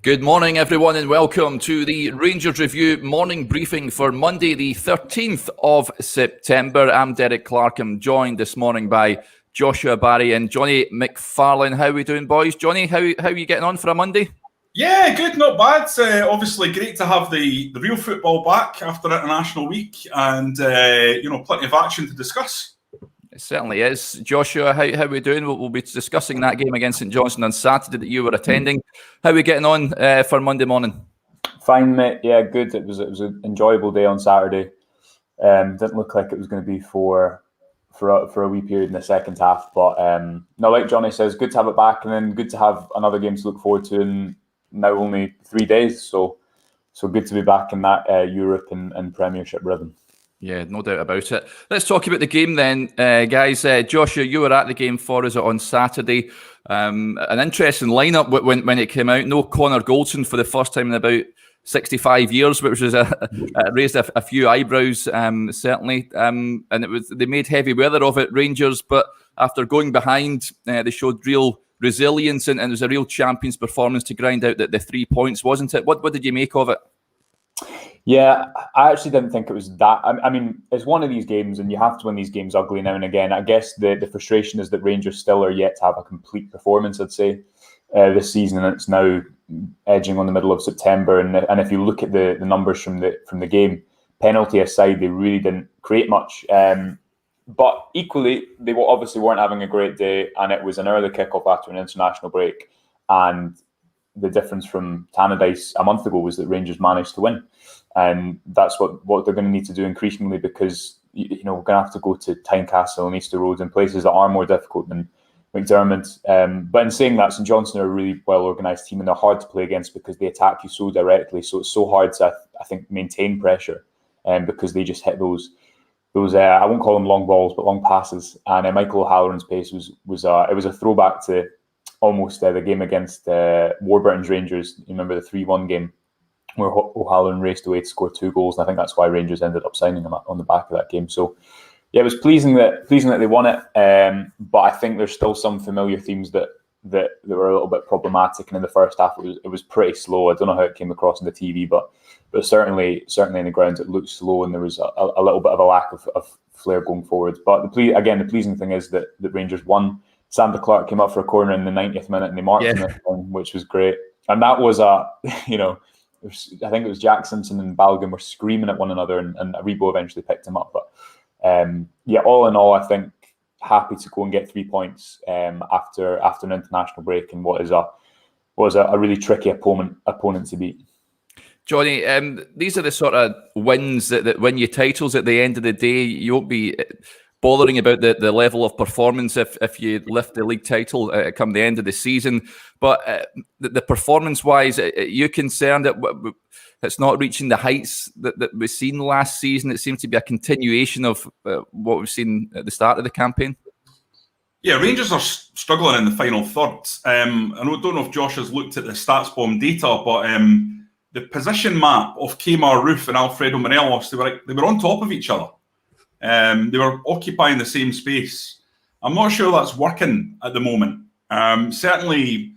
Good morning, everyone, and welcome to the Rangers Review morning briefing for Monday, the 13th of September. I'm Derek Clark. I'm joined this morning by Joshua Barrie and Jonny McFarlane. How are we doing, boys? Jonny, how are you getting on for a Monday? Yeah, good, not bad. Obviously, great to have the real football back after International Week, and plenty of action to discuss. It certainly is. Joshua, how are we doing? We'll be discussing that game against St Johnstone on Saturday that you were attending. How are we getting on for Monday morning? Fine, mate. Yeah, good. It was an enjoyable day on Saturday. Didn't look like it was going to be for a wee period in the second half, but no, like Johnny says, good to have it back, and then good to have another game to look forward to in now only 3 days. So good to be back in that Europe and Premiership rhythm. Yeah, no doubt about it. Let's talk about the game then, guys. Joshua, you were at the game for us on Saturday. An interesting lineup when it came out. No Connor Goldson for the first time in about 65 years, which was raised a few eyebrows, certainly. And they made heavy weather of it, Rangers. But after going behind, they showed real resilience, and it was a real champions performance to grind out the 3 points, wasn't it? What did you make of it? Yeah, I actually didn't think it was that. I mean, it's one of these games, and you have to win these games ugly now and again. I guess the frustration is that Rangers still are yet to have a complete performance, I'd say, this season, and it's now edging on the middle of September. And if you look at the numbers from the game, penalty aside, they really didn't create much. But equally, they obviously weren't having a great day, and it was an early kickoff after an international break. And the difference from Tannadice a month ago was that Rangers managed to win. And that's what they're going to need to do increasingly, because we're going to have to go to Tynecastle and Easter Road and places that are more difficult than McDermott. But in saying that, St Johnstone are a really well-organised team, and they're hard to play against because they attack you so directly. So it's so hard to, I think, maintain pressure, because they just hit those I won't call them long balls, but long passes. And Michael O'Halloran's pace was a throwback to almost the game against Warburton's Rangers. You remember the 3-1 game, where O'Halloran raced away to score 2 goals, and I think that's why Rangers ended up signing him on the back of that game. So, yeah, it was pleasing that they won it, but I think there's still some familiar themes that were a little bit problematic. And in the first half, it was pretty slow. I don't know how it came across on the TV, but certainly in the ground it looked slow, and there was a little bit of a lack of flair going forward. But the pleasing thing is that Rangers won. Sandra Clark came up for a corner in the 90th minute, and they marked him, which was great. And that was I think it was Jack Simpson and Balogun were screaming at one another, and Aribo eventually picked him up. But all in all, I think happy to go and get 3 points after an international break in what is a really tricky opponent to beat. Jonny, these are the sort of wins that win you titles at the end of the day. You won't be bothering about the level of performance if you lift the league title come the end of the season. But the performance-wise, are you concerned that it's not reaching the heights that we've seen last season? It seems to be a continuation of what we've seen at the start of the campaign. Yeah, Rangers are struggling in the final third. I don't know if Josh has looked at the StatsBomb data, but the position map of Kemar Roofe and Alfredo Morelos, they were on top of each other. They were occupying the same space. I'm not sure that's working at the moment. Certainly,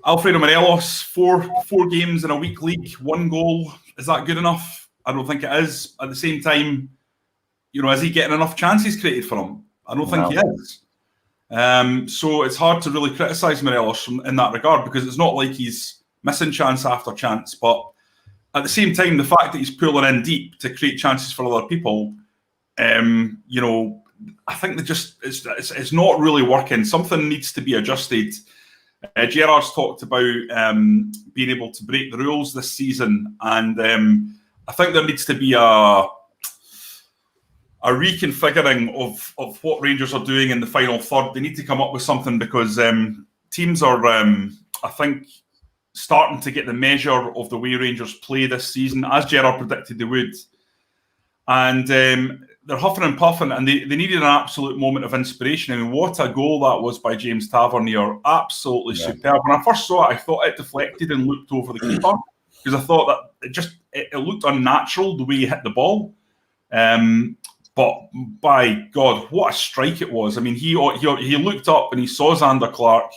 Alfredo Morelos, four games in a week league, 1 goal. Is that good enough? I don't think it is. At the same time, is he getting enough chances created for him? I don't think he is. So it's hard to really criticise Morelos in that regard, because it's not like he's missing chance after chance. But at the same time, the fact that he's pulling in deep to create chances for other people, I think it's not really working. Something needs to be adjusted. Gerrard's talked about being able to break the rules this season, and I think there needs to be a reconfiguring of what Rangers are doing in the final third. They need to come up with something, because teams are, I think, starting to get the measure of the way Rangers play this season, as Gerrard predicted they would. And they're huffing and puffing, and they needed an absolute moment of inspiration. I mean, what a goal that was by James Tavernier. Absolutely superb. When I first saw it, I thought it deflected and looked over the keeper, because I thought that it looked unnatural the way he hit the ball. But by God, what a strike it was. I mean, he looked up and he saw Xander Clark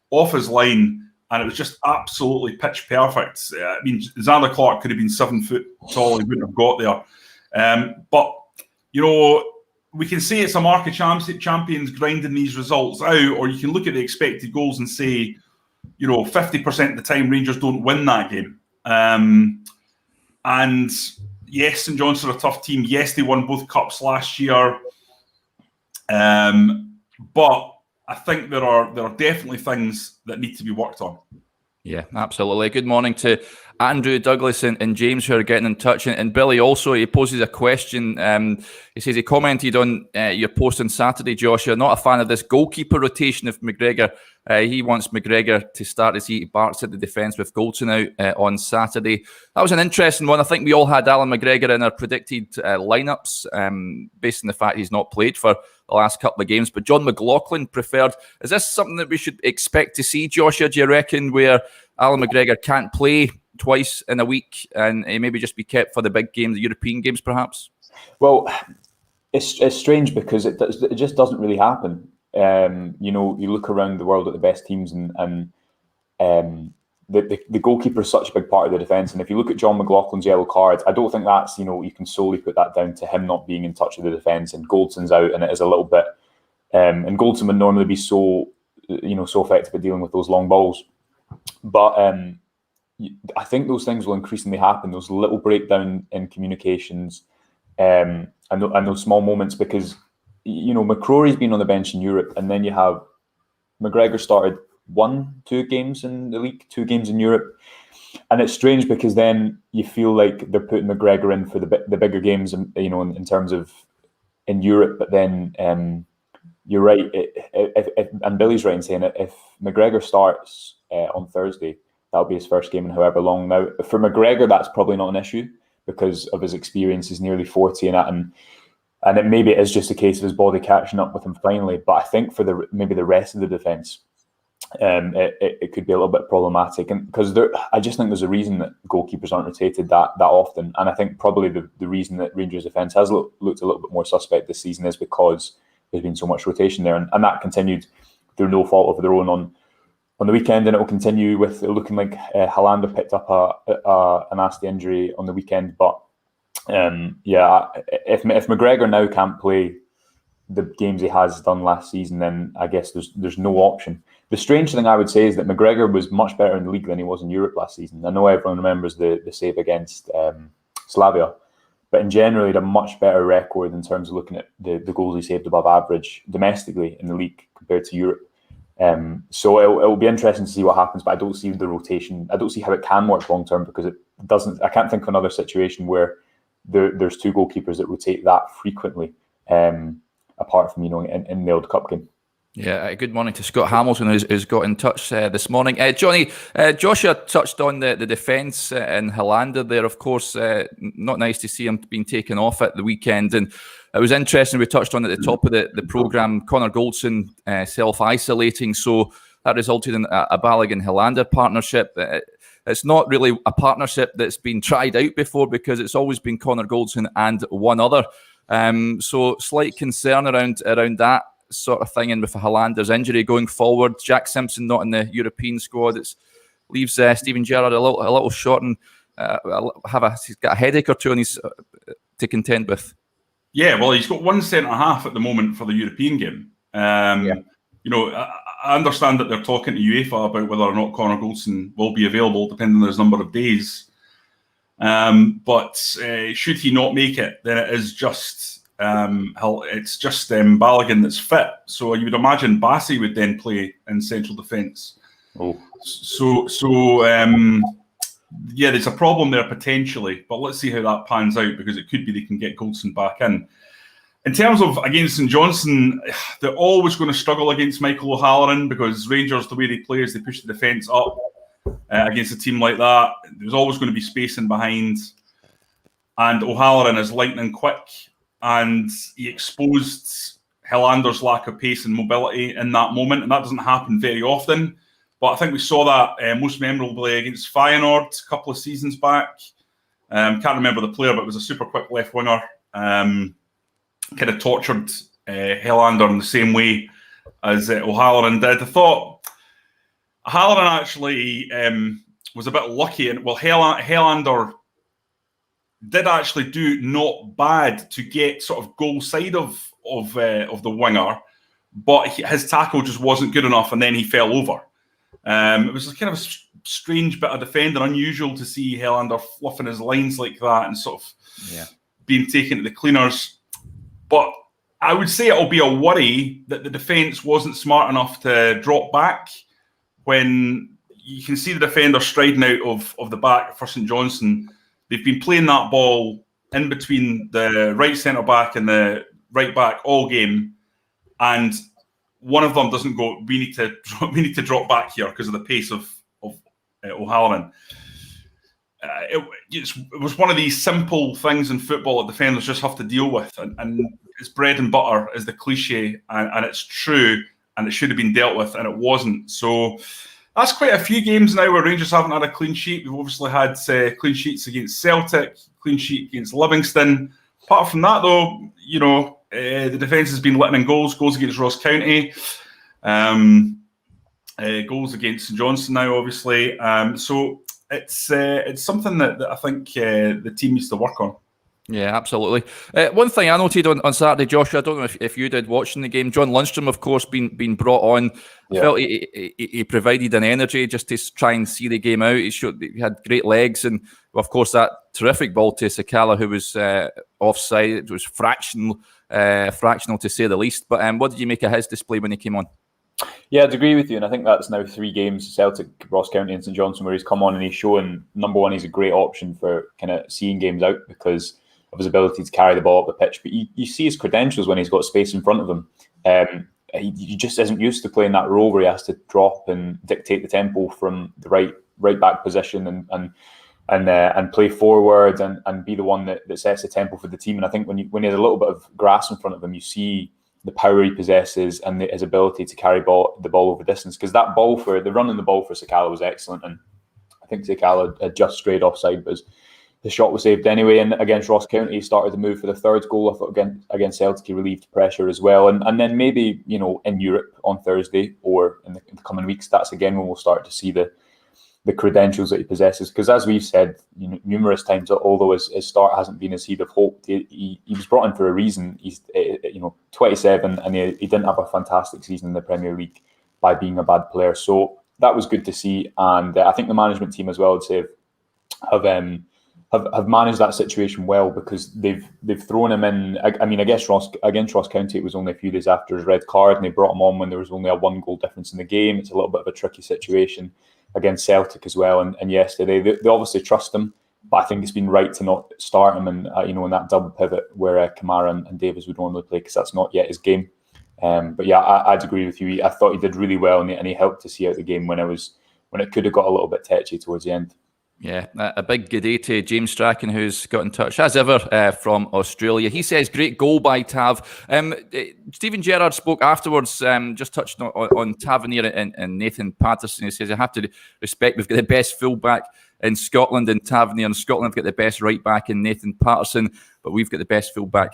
off his line, and it was just absolutely pitch perfect. I mean, Xander Clark could have been 7 foot tall, he wouldn't have got there. But, you know, we can say it's a mark of champions grinding these results out, or you can look at the expected goals and say, you know, 50% of the time Rangers don't win that game. And yes, St Johnstone are a tough team. Yes, they won both cups last year. But I think there are definitely things that need to be worked on. Yeah, absolutely. Good morning to Andrew, Douglas and James who are getting in touch. And Billy also, he poses a question. He says he commented on your post on Saturday, Josh. You're not a fan of this goalkeeper rotation of McGregor. He wants McGregor to start as he barks at the defence with Goalkeeper out on Saturday. That was an interesting one. I think we all had Alan McGregor in our predicted lineups based on the fact he's not played for the last couple of games. But John McLaughlin preferred. Is this something that we should expect to see, Joshua, do you reckon, where Alan McGregor can't play twice in a week and he maybe just be kept for the big games, the European games perhaps? Well, it's strange because it just doesn't really happen. You know, you look around the world at the best teams and the goalkeeper is such a big part of the defence. And if you look at John McLaughlin's yellow card, I don't think that's, you know, you can solely put that down to him not being in touch with the defence, and Goldson's out, and it is a little bit. And Goldson would normally be so effective at dealing with those long balls. But I think those things will increasingly happen, those little breakdown in communications and those small moments, because, you know, McCrory's been on the bench in Europe, and then you have McGregor started 1-2 games in the league, 2 games in Europe. And it's strange because then you feel like they're putting McGregor in for the bigger games, you know, in terms of in Europe. But then you're right, and Billy's right in saying it, if McGregor starts on Thursday, that'll be his first game in however long. Now, for McGregor, that's probably not an issue because of his experience. He's nearly 40 and maybe it is just a case of his body catching up with him finally. But I think for maybe the rest of the defence, it could be a little bit problematic, and because I just think there's a reason that goalkeepers aren't rotated that often, and I think probably the reason that Rangers defence has looked a little bit more suspect this season is because there's been so much rotation there, and that continued through no fault of their own on the weekend, and it will continue with it looking like Hollander picked up a nasty injury on the weekend. But if McGregor now can't play the games he has done last season, then I guess there's no option. The strange thing I would say is that McGregor was much better in the league than he was in Europe last season. I know everyone remembers the save against Slavia, but in general, he had a much better record in terms of looking at the goals he saved above average domestically in the league compared to Europe. So it'll be interesting to see what happens, but I don't see the rotation. I don't see how it can work long term because it doesn't. I can't think of another situation where there's 2 goalkeepers that rotate that frequently, apart from, you know, in the World Cup game. Yeah, good morning to Scott Hamilton who's got in touch this morning. Johnny, Joshua touched on the defence and Hollander there. Of course, not nice to see him being taken off at the weekend. And it was interesting, we touched on at the top of the programme, Connor Goldson self-isolating. So that resulted in a Balogun-Hollander partnership. It's not really a partnership that's been tried out before because it's always been Connor Goldson and one other. So slight concern around that sort of thing, and with Hollander's injury going forward, Jack Simpson not in the European squad, it leaves Steven Gerrard a little short, and he's got a headache or two and he's to contend with. Yeah, well, he's got 1 centre-half at the moment for the European game. You know, I understand that they're talking to UEFA about whether or not Connor Goldson will be available, depending on his number of days. But should he not make it, then it is just Balogun that's fit. So you would imagine Barrie would then play in central defence. Oh, yeah, there's a problem there potentially, but let's see how that pans out, because it could be they can get Goldson back in. In terms of against St Johnstone, they're always going to struggle against Michael O'Halloran, because Rangers, the way they play is they push the defence up against a team like that. There's always going to be space in behind, and O'Halloran is lightning quick, and he exposed Hollander's lack of pace and mobility in that moment, and that doesn't happen very often. But I think we saw that most memorably against Feyenoord a couple of seasons back. Can't remember the player, but it was a super quick left winger. Kind of tortured Hollander in the same way as O'Halloran did. I thought Halloran actually was a bit lucky, and Helander did actually do not bad to get sort of goal side of the winger, but his tackle just wasn't good enough, and then he fell over. It was kind of a strange bit of defending, unusual to see Helander fluffing his lines like that and sort of being taken to the cleaners. But I would say it'll be a worry that the defence wasn't smart enough to drop back when you can see the defender striding out of the back for St Johnstone. They've been playing that ball in between the right centre-back and the right-back all game, and one of them doesn't go, we need to drop back here because of the pace of O'Halloran. It was one of these simple things in football that defenders just have to deal with, and it's bread and butter is the cliche, and it's true, and it should have been dealt with, and it wasn't. So that's quite a few games now where Rangers haven't had a clean sheet. We've obviously had clean sheets against Celtic, clean sheet against Livingston. Apart from that, though, the defence has been letting in goals against Ross County, goals against St Johnstone now, obviously. So it's something that I think the team needs to work on. Yeah, absolutely. One thing I noted on Saturday, Joshua, I don't know if you did watching the game, John Lundstrom, of course, been brought on. I felt he provided an energy just to try and see the game out. He had great legs, and of course that terrific ball to Sakala, who was offside. It was fractional to say the least. But what did you make of his display when he came on? Yeah, I'd agree with you, and I think that's now 3 games, Celtic, Ross County and St Johnstone, where he's come on and he's shown, number one, he's a great option for kind of seeing games out because of his ability to carry the ball up the pitch. But you see his credentials when he's got space in front of him. He just isn't used to playing that role where he has to drop and dictate the tempo from the right back position and play forward and be the one that sets the tempo for the team. And I think when he has a little bit of grass in front of him, you see the power he possesses and his ability to carry the ball over distance. Because that ball the running the ball for Sakala was excellent, and I think Sakala had just strayed offside, but the shot was saved anyway. And against Ross County, he started to move for the 3rd goal. I thought against Celtic, he relieved pressure as well. And then maybe in Europe on Thursday or in the coming weeks, that's again when we'll start to see the credentials that he possesses. Because as we've said numerous times, although his start hasn't been as he'd have hoped, he was brought in for a reason. He's 27 and he didn't have a fantastic season in the Premier League by being a bad player. So that was good to see. And I think the management team as well, I'd say, have managed that situation well, because they've thrown him in. I mean, against Ross County, it was only a few days after his red card, and they brought him on when there was only a 1 goal difference in the game. It's a little bit of a tricky situation against Celtic as well, and yesterday they obviously trust him, but I think it's been right to not start him in that double pivot where Kamara and Davies would normally play, because that's not yet his game. But yeah, I'd agree with you. I thought he did really well, and he helped to see out the game when it could have got a little bit tetchy towards the end. Yeah, a big good day to James Strachan, who's got in touch, as ever, from Australia. He says, great goal by Tav. Stephen Gerrard spoke afterwards, just touched on Tavernier and Nathan Patterson. He says, I have to respect, we've got the best fullback in Scotland in Tavernier. In Scotland, we've got the best right-back in Nathan Patterson, but we've got the best fullback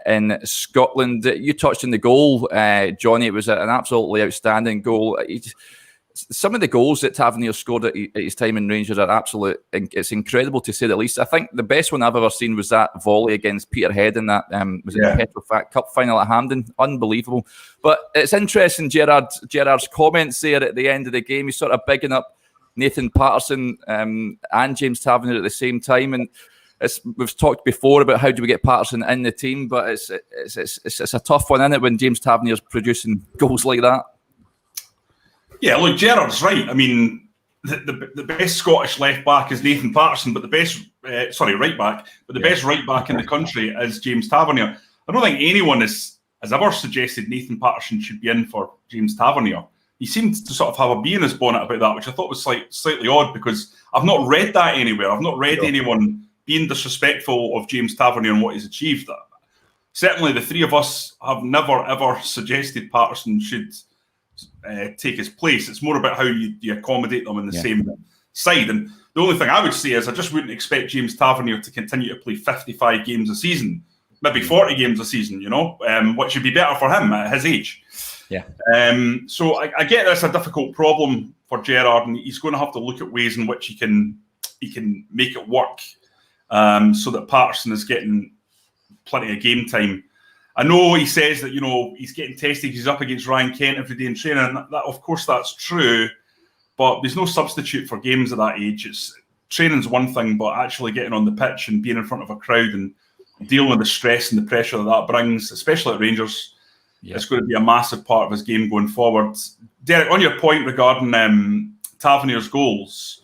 in Scotland. You touched on the goal, Johnny. It was an absolutely outstanding goal. Some of the goals that Tavernier scored at his time in Rangers are absolute. It's incredible to say the least. I think the best one I've ever seen was that volley against Peterhead in that the Petrofac Cup final at Hampden. Unbelievable. But it's interesting, Gerrard's comments there at the end of the game. He's sort of bigging up Nathan Patterson and James Tavernier at the same time. And we've talked before about how do we get Patterson in the team, but it's a tough one, isn't it, when James Tavernier's producing goals like that? Yeah, look, Gerrard's right. I mean, the best Scottish left back is Nathan Patterson, but the best right back, but the best right back in the country is James Tavernier. I don't think anyone has ever suggested Nathan Patterson should be in for James Tavernier. He seemed to sort of have a bee in his bonnet about that, which I thought was slightly odd, because I've not read that anywhere. I've not read anyone being disrespectful of James Tavernier and what he's achieved. Certainly, the three of us have never ever suggested Patterson should take his place. It's more about how you accommodate them in the same side. And the only thing I would say is I just wouldn't expect James Tavernier to continue to play 55 games a season, maybe 40 games a season, which would be better for him at his age. Yeah. So I get that's a difficult problem for Gerrard, and he's going to have to look at ways in which he can make it work, so that Patterson is getting plenty of game time. I know he says that, he's getting tested. He's up against Ryan Kent every day in training, and that, of course, that's true. But there's no substitute for games at that age. Training's one thing, but actually getting on the pitch and being in front of a crowd and dealing with the stress and the pressure that brings, especially at Rangers, it's going to be a massive part of his game going forward. Derek, on your point regarding Tavernier's goals,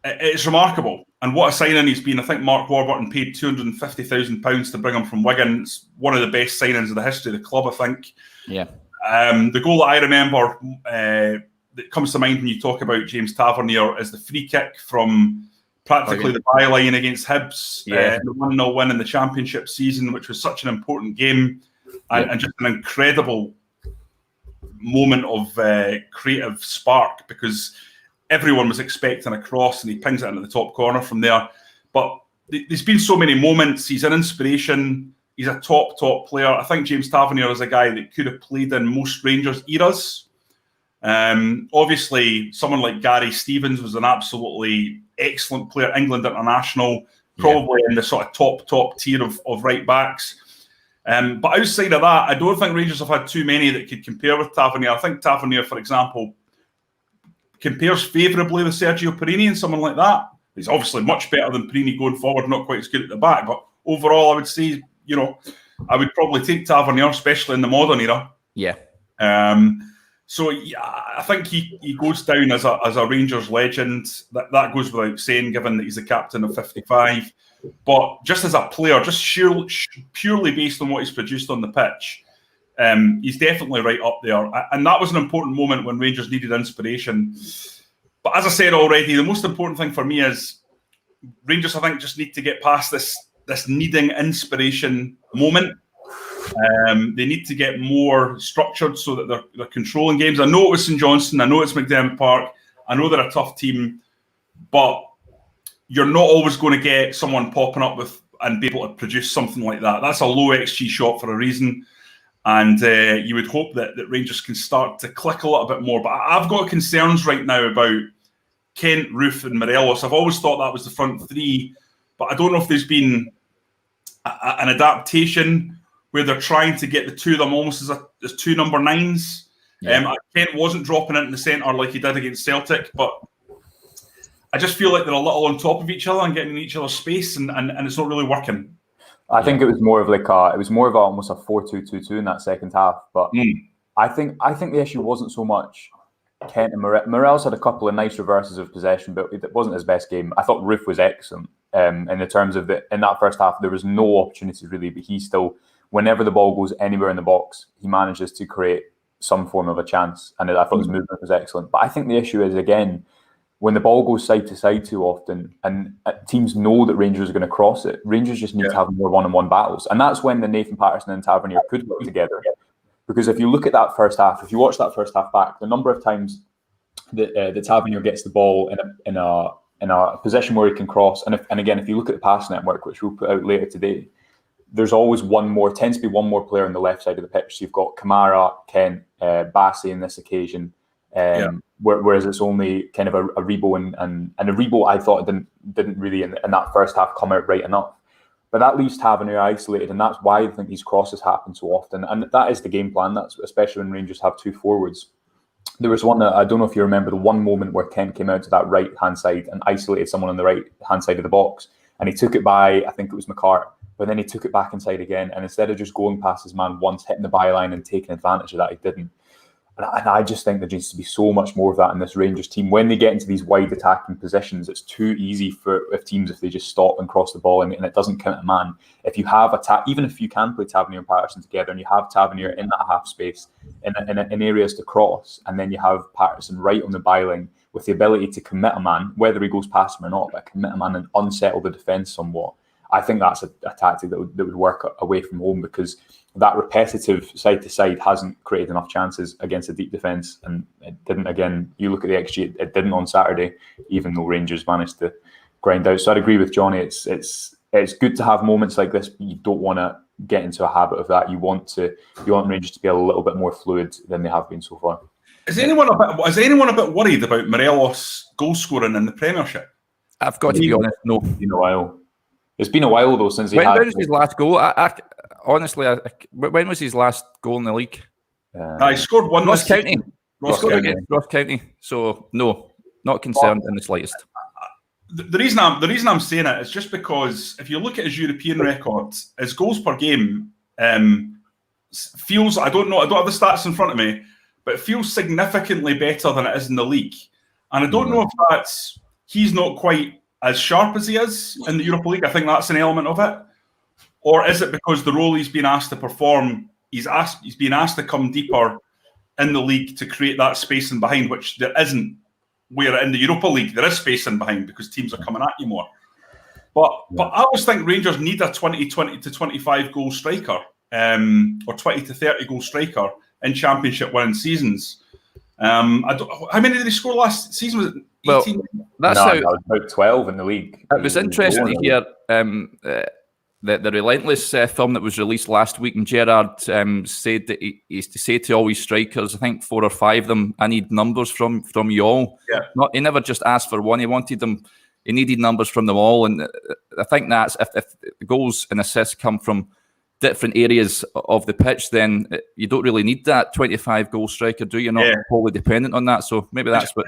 it's remarkable. And what a signing he's been. I think Mark Warburton paid £250,000 to bring him from Wigan. It's one of the best signings in the history of the club, I think. Yeah. The goal that I remember that comes to mind when you talk about James Tavernier is the free kick from practically the byline against Hibs, the 1-0 win in the Championship season, which was such an important game, and just an incredible moment of creative spark, because everyone was expecting a cross and he pings it into the top corner from there. But there's been so many moments. He's an inspiration. He's a top player. I think James Tavernier is a guy that could have played in most Rangers eras. Obviously, someone like Gary Stevens was an absolutely excellent player, England international, probably in the sort of top tier of right backs. But outside of that, I don't think Rangers have had too many that could compare with Tavernier. I think Tavernier, for example, compares favourably with Sergio Perini and someone like that. He's obviously much better than Perini going forward, not quite as good at the back. But overall, I would say, I would probably take Tavernier, especially in the modern era. Yeah. So I think he goes down as a Rangers legend. That goes without saying, given that he's the captain of 55. But just as a player, just purely based on what he's produced on the pitch, he's definitely right up there. And that was an important moment when Rangers needed inspiration. But as I said already, the most important thing for me is Rangers, I think, just need to get past this needing inspiration moment. They need to get more structured so that they're controlling games. I know it was St Johnstone. I know it's McDermott Park. I know they're a tough team. But you're not always going to get someone popping up with and be able to produce something like that. That's a low XG shot for a reason. And you would hope that Rangers can start to click a little bit more. But I've got concerns right now about Kent, Roofe and Morelos. I've always thought that was the front three. But I don't know if there's been an adaptation where they're trying to get the two of them almost as two number nines. Kent wasn't dropping into the centre like he did against Celtic, but I just feel like they're a little on top of each other and getting in each other's space, and it's not really working. I think it was more of almost a 4-2-2-2 in that second half. But I think the issue wasn't so much Kent and Morelos had a couple of nice reverses of possession, but it wasn't his best game. I thought Roofe was excellent in the terms of in that first half. There was no opportunity really, but he still, whenever the ball goes anywhere in the box, he manages to create some form of a chance. And I thought his movement was excellent. But I think the issue is, again, when the ball goes side to side too often and teams know that Rangers are going to cross it, Rangers just need to have more one-on-one battles. And that's when the Nathan Patterson and Tavernier could work together. Because if you look at that first half, if you watch that first half back, the number of times that Tavernier gets the ball in a position where he can cross, and again, if you look at the pass network, which we'll put out later today, there's always tends to be one more player on the left side of the pitch. So you've got Kamara, Kent, Barrie in this occasion, whereas it's only kind of a Rebo and a Rebo I thought didn't really in that first half come out right enough. But that leaves Tavernier isolated, and that's why I think these crosses happen so often. And that is the game plan. That's especially when Rangers have two forwards. There was one, I don't know if you remember, the one moment where Kent came out to that right-hand side and isolated someone on the right-hand side of the box. And he took it by, I think it was McCart, but then he took it back inside again. And instead of just going past his man once, hitting the byline and taking advantage of that, he didn't. And I just think there needs to be so much more of that in this Rangers team. When they get into these wide attacking positions, it's too easy for teams if they just stop and cross the ball and it doesn't count a man. If you have even if you can play Tavernier and Patterson together and you have Tavernier in that half space in areas to cross, and then you have Patterson right on the byline with the ability to commit a man, whether he goes past him or not, but commit a man and unsettle the defence somewhat. I think that's a tactic that would work away from home, because that repetitive side to side hasn't created enough chances against a deep defence, and it didn't. Again, you look at the XG, it didn't on Saturday, even though Rangers managed to grind out. So I'd agree with Johnny. It's good to have moments like this, but you don't want to get into a habit of that. You want Rangers to be a little bit more fluid than they have been so far. Is anyone a bit worried about Morelos goal scoring in the Premiership? I've got to be honest, no. It's been a while. It's been a while though since he When had. was his last goal? Honestly, when was his last goal in the league? He scored one. Ross County. Ross Scored County. against Ross County. So no, not concerned in the slightest. The reason I'm saying it is just because if you look at his European record, his goals per game feels, I don't have the stats in front of me, but it feels significantly better than it is in the league. And I don't know if that's he's not quite as sharp as he is in the Europa League. I think that's an element of it. Or is it because the role he's been asked to perform, he's been asked to come deeper in the league to create that space in behind, which there isn't, where in the Europa League there is space in behind because teams are coming at you more. But I always think Rangers need a 20 to 25 goal striker, or 20 to 30 goal striker in championship winning seasons. How many did they score last season? Was it 18? Well, that's how. It was about 12 in the league. It was interesting to hear the relentless film that was released last week, and Gerrard said that he used to say to all his strikers, I think 4 or 5 of them, I need numbers from you all. Yeah. He never just asked for one; he wanted them. He needed numbers from them all, and I think that's if goals and assists come from different areas of the pitch, then you don't really need that 25 goal striker, do you? You're not wholly dependent on that, so maybe that's what.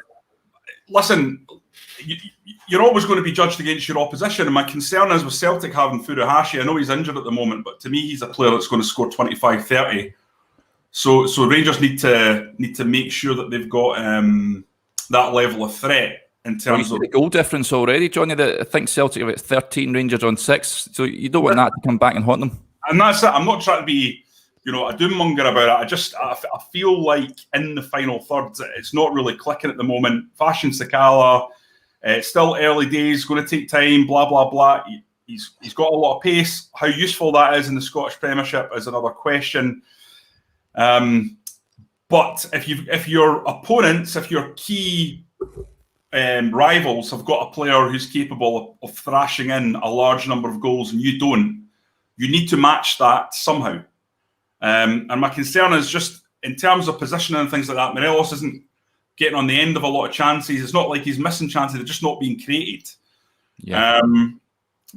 Listen, you're always going to be judged against your opposition, and my concern is with Celtic having Furuhashi. I know he's injured at the moment, but to me, he's a player that's going to score 25, 30. So Rangers need to make sure that they've got that level of threat in terms of the goal difference already, Johnny. I think Celtic have 13, Rangers on 6, so you don't want that to come back and haunt them. And that's it. I'm not trying to be, a doom-monger about it. I feel like in the final third, it's not really clicking at the moment. Fashion Sakala, it's still early days, going to take time, blah, blah, blah. He's got a lot of pace. How useful that is in the Scottish Premiership is another question. But if your opponents, if your key rivals have got a player who's capable of thrashing in a large number of goals and you don't, you need to match that somehow. And my concern is just in terms of positioning and things like that, Morelos isn't getting on the end of a lot of chances. It's not like he's missing chances, they're just not being created. Yeah.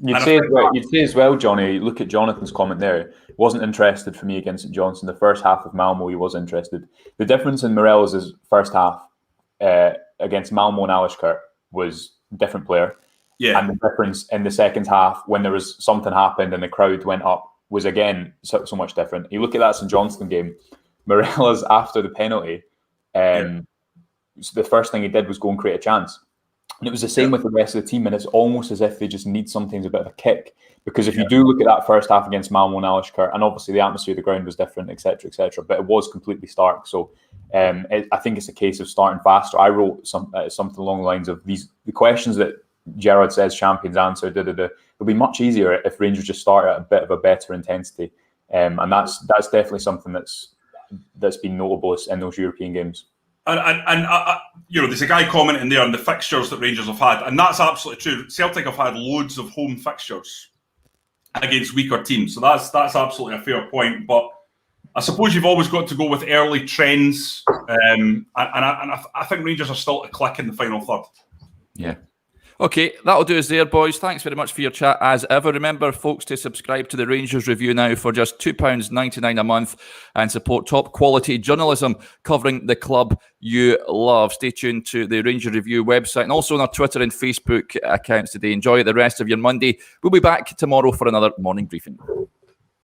You'd say as well, Johnny, look at Jonathan's comment there. Wasn't interested for me against St Johnstone. The first half of Malmo, he was interested. The difference in Morelos' first half against Malmo and Alishkert was a different player. Yeah. And the difference in the second half, when there was something happened and the crowd went up, was again so much different. You look at that St Johnstone game, Morelos after the penalty, the first thing he did was go and create a chance. And it was the same with the rest of the team, and it's almost as if they just need sometimes a bit of a kick. Because if you do look at that first half against Malmo and Alishkert, and obviously the atmosphere of the ground was different, etc., but it was completely stark. So I think it's a case of starting faster. I wrote something along the lines of the questions that Gerrard says champions answer. It'll be much easier if Rangers just start at a bit of a better intensity, and that's definitely something that's been notable in those European games. And there's a guy commenting there on the fixtures that Rangers have had, and that's absolutely true. Celtic have had loads of home fixtures against weaker teams, so that's absolutely a fair point. But I suppose you've always got to go with early trends, and I think Rangers are still to click in the final third. Yeah. Okay, that'll do us there, boys. Thanks very much for your chat as ever. Remember, folks, to subscribe to the Rangers Review now for just £2.99 a month and support top quality journalism covering the club you love. Stay tuned to the Rangers Review website and also on our Twitter and Facebook accounts today. Enjoy the rest of your Monday. We'll be back tomorrow for another morning briefing.